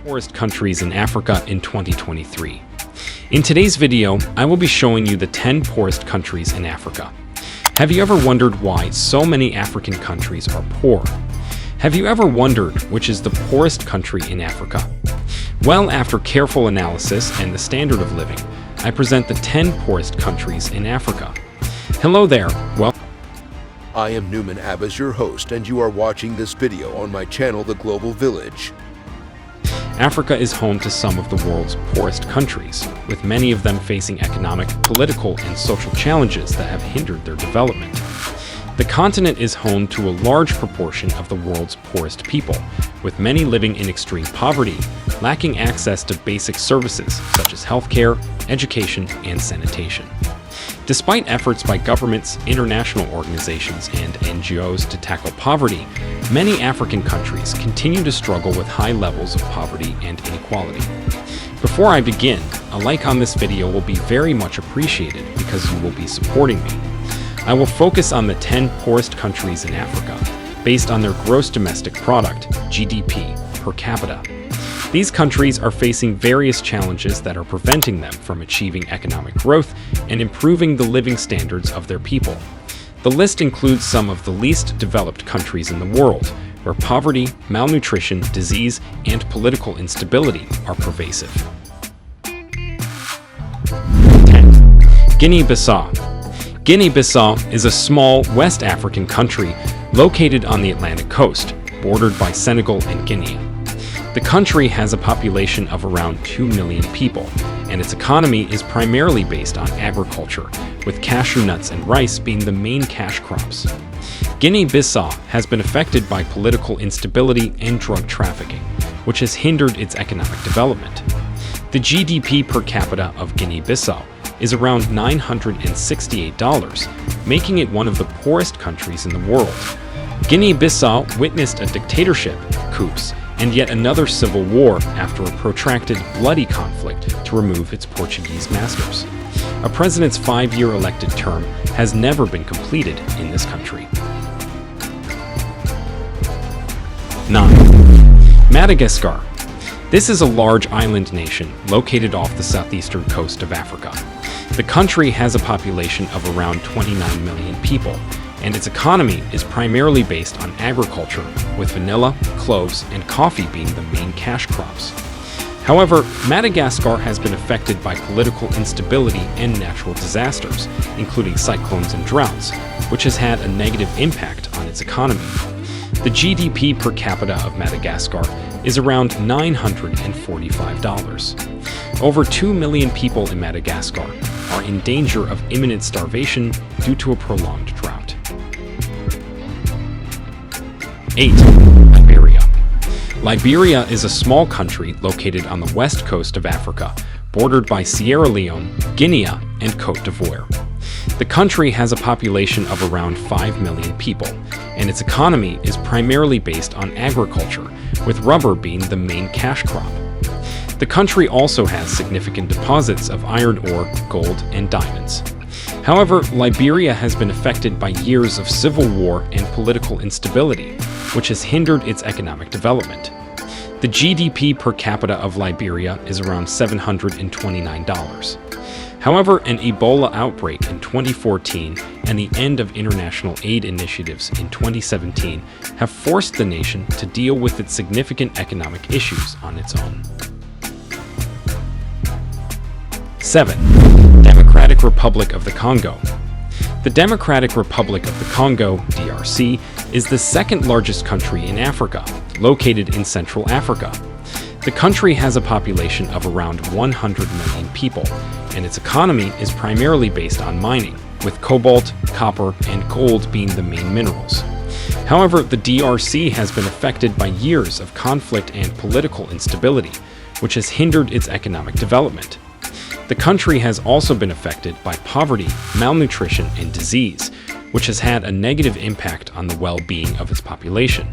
poorest countries in Africa in 2023. In today's video, I will be showing you the 10 poorest countries in Africa. Have you ever wondered why so many African countries are poor? Have you ever wondered which is the poorest country in Africa? Well, after careful analysis and the standard of living, I present the 10 poorest countries in Africa. Hello there, I am Newman Abbas, your host, and you are watching this video on my channel, The Global Village. Africa is home to some of the world's poorest countries, with many of them facing economic, political, and social challenges that have hindered their development. The continent is home to a large proportion of the world's poorest people, with many living in extreme poverty, lacking access to basic services such as healthcare, education, and sanitation. Despite efforts by governments, international organizations, and NGOs to tackle poverty, many African countries continue to struggle with high levels of poverty and inequality. Before I begin, a like on this video will be very much appreciated because you will be supporting me. I will focus on the 10 poorest countries in Africa, based on their gross domestic product, GDP, per capita. These countries are facing various challenges that are preventing them from achieving economic growth and improving the living standards of their people. The list includes some of the least developed countries in the world, where poverty, malnutrition, disease, and political instability are pervasive. 10. Guinea-Bissau. Guinea-Bissau is a small West African country located on the Atlantic coast, bordered by Senegal and Guinea. The country has a population of around 2 million people, and its economy is primarily based on agriculture, with cashew nuts and rice being the main cash crops. Guinea-Bissau has been affected by political instability and drug trafficking, which has hindered its economic development. The GDP per capita of Guinea-Bissau is around $968, making it one of the poorest countries in the world. Guinea-Bissau witnessed a dictatorship, coups, and yet another civil war after a protracted, bloody conflict to remove its Portuguese masters. A president's 5-year elected term has never been completed in this country. 9. Madagascar. This is a large island nation located off the southeastern coast of Africa. The country has a population of around 29 million people, and its economy is primarily based on agriculture, with vanilla, cloves, and coffee being the main cash crops. However, Madagascar has been affected by political instability and natural disasters, including cyclones and droughts, which has had a negative impact on its economy. The GDP per capita of Madagascar is around $945. Over 2 million people in Madagascar are in danger of imminent starvation due to a prolonged drought. 8. Liberia. Liberia is a small country located on the west coast of Africa, bordered by Sierra Leone, Guinea, and Côte d'Ivoire. The country has a population of around 5 million people, and its economy is primarily based on agriculture, with rubber being the main cash crop. The country also has significant deposits of iron ore, gold, and diamonds. However, Liberia has been affected by years of civil war and political instability, which has hindered its economic development. The GDP per capita of Liberia is around $729. However, an Ebola outbreak in 2014 and the end of international aid initiatives in 2017 have forced the nation to deal with its significant economic issues on its own. 7. Democratic Republic of the Congo. The Democratic Republic of the Congo, DRC, is the second largest country in Africa, located in Central Africa. The country has a population of around 100 million people, and its economy is primarily based on mining, with cobalt, copper, and gold being the main minerals. However, the DRC has been affected by years of conflict and political instability, which has hindered its economic development. The country has also been affected by poverty, malnutrition, and disease, which has had a negative impact on the well-being of its population.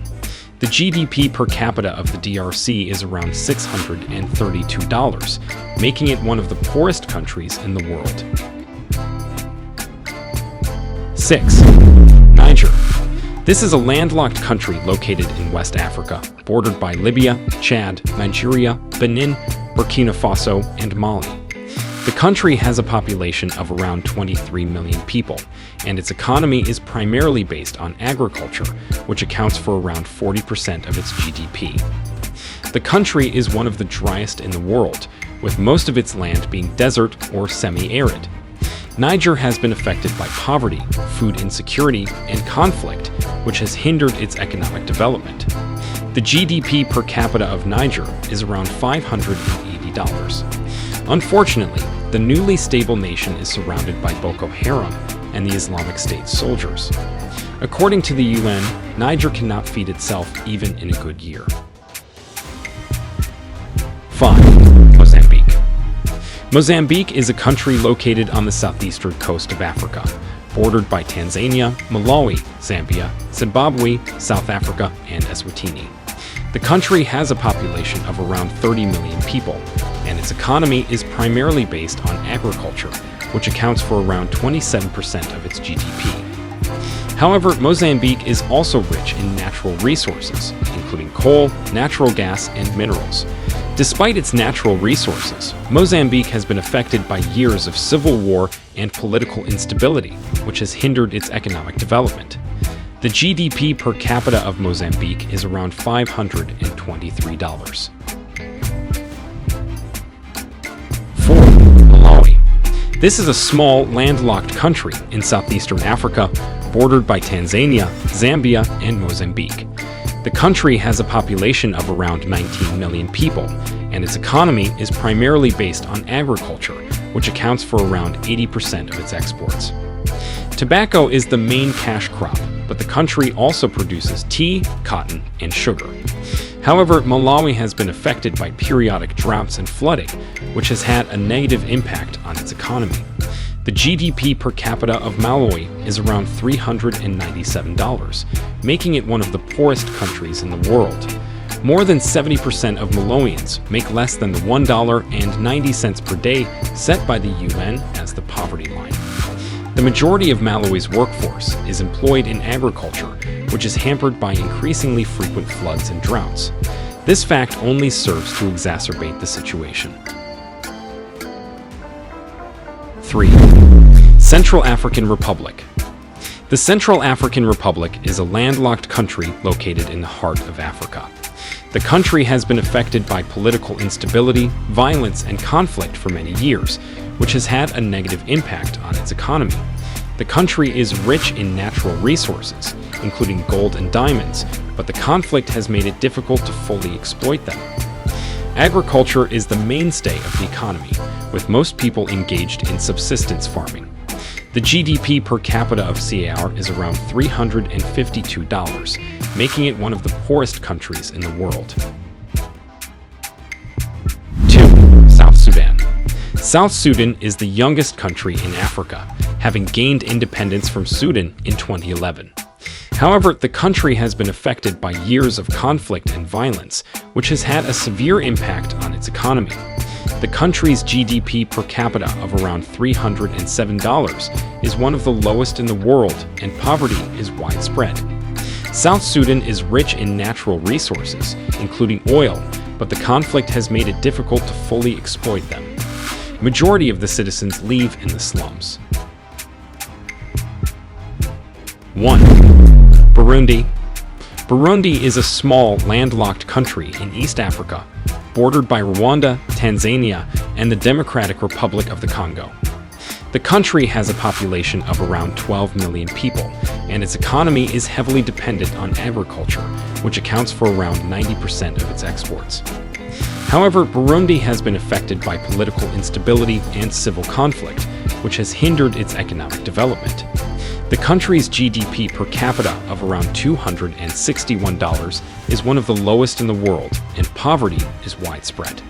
The GDP per capita of the DRC is around $632, making it one of the poorest countries in the world. 6. Niger. This is a landlocked country located in West Africa, bordered by Libya, Chad, Nigeria, Benin, Burkina Faso, and Mali. The country has a population of around 23 million people, and its economy is primarily based on agriculture, which accounts for around 40% of its GDP. The country is one of the driest in the world, with most of its land being desert or semi-arid. Niger has been affected by poverty, food insecurity, and conflict, which has hindered its economic development. The GDP per capita of Niger is around $580. Unfortunately, the newly stable nation is surrounded by Boko Haram and the Islamic State soldiers. According to the UN, Niger cannot feed itself even in a good year. 5. Mozambique. Mozambique is a country located on the southeastern coast of Africa, bordered by Tanzania, Malawi, Zambia, Zimbabwe, South Africa, and Eswatini. The country has a population of around 30 million people, and its economy is primarily based on agriculture, which accounts for around 27% of its GDP. However, Mozambique is also rich in natural resources, including coal, natural gas, and minerals. Despite its natural resources, Mozambique has been affected by years of civil war and political instability, which has hindered its economic development. The GDP per capita of Mozambique is around $523. 4. Malawi. This is a small, landlocked country in southeastern Africa, bordered by Tanzania, Zambia, and Mozambique. The country has a population of around 19 million people, and its economy is primarily based on agriculture, which accounts for around 80% of its exports. Tobacco is the main cash crop, but the country also produces tea, cotton, and sugar. However, Malawi has been affected by periodic droughts and flooding, which has had a negative impact on its economy. The GDP per capita of Malawi is around $397, making it one of the poorest countries in the world. More than 70% of Malawians make less than the $1.90 per day set by the UN as the poverty line. The majority of Malawi's workforce is employed in agriculture, which is hampered by increasingly frequent floods and droughts. This fact only serves to exacerbate the situation. 3. Central African Republic. The Central African Republic is a landlocked country located in the heart of Africa. The country has been affected by political instability, violence, and conflict for many years, which has had a negative impact on its economy. The country is rich in natural resources, including gold and diamonds, but the conflict has made it difficult to fully exploit them. Agriculture is the mainstay of the economy, with most people engaged in subsistence farming. The GDP per capita of CAR is around $352, making it one of the poorest countries in the world. 2. South Sudan. South Sudan is the youngest country in Africa, having gained independence from Sudan in 2011. However, the country has been affected by years of conflict and violence, which has had a severe impact on its economy. The country's GDP per capita of around $307 is one of the lowest in the world, and poverty is widespread. South Sudan is rich in natural resources, including oil, but the conflict has made it difficult to fully exploit them. Majority of the citizens live in the slums. 1. Burundi. Burundi is a small, landlocked country in East Africa, bordered by Rwanda, Tanzania, and the Democratic Republic of the Congo. The country has a population of around 12 million people, and its economy is heavily dependent on agriculture, which accounts for around 90% of its exports. However, Burundi has been affected by political instability and civil conflict, which has hindered its economic development. The country's GDP per capita of around $261 is one of the lowest in the world, and poverty is widespread.